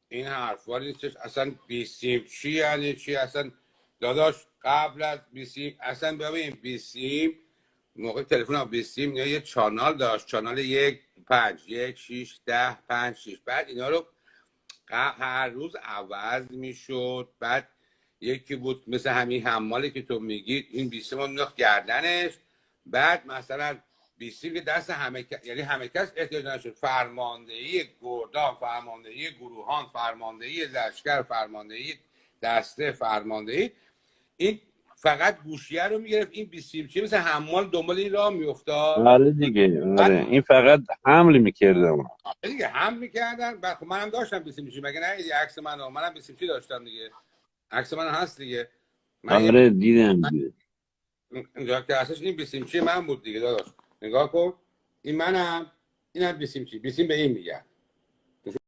این حرفا نیستش اصلا. بیسیم چی یعنی چی اصلا؟ داداش قبل از بیسیم اصلا ببین، بیسیم موقع تلفن ها بیسیم یه چانال داشت، چانال 1 5 1 6 10 5 6. بعد اینا رو هر روز عوض میشد. بعد یکی بود مثل همین حمالی که تو میگی، این بیسیم رو مینداخت گردنش. بعد مثلا بیسیم که دست همه یعنی همه کس احتیاج نشد، فرماندهی گردان، فرماندهی گروهان، فرماندهی لشکر، فرماندهی دسته، فرماندهی، این فقط گوشیه رو میگرفت. این بیسیم چی مثل حمال دنبال این راه میافتاد. آره دیگه، آره این فقط حمل میکرده اون. دیگه هم میکردن. بعد خب منم داشتم بیسیم چی، مگه نه یه عکس منم بیسیم چی داشتم دیگه، عکس من هست دیگه. من یه آره دیدم. اینجا که اساس این بیسیم چی من بود دیگه داداش. نگاه کن، این منم، اینم بیسیم چی، بیسیم به این میگن.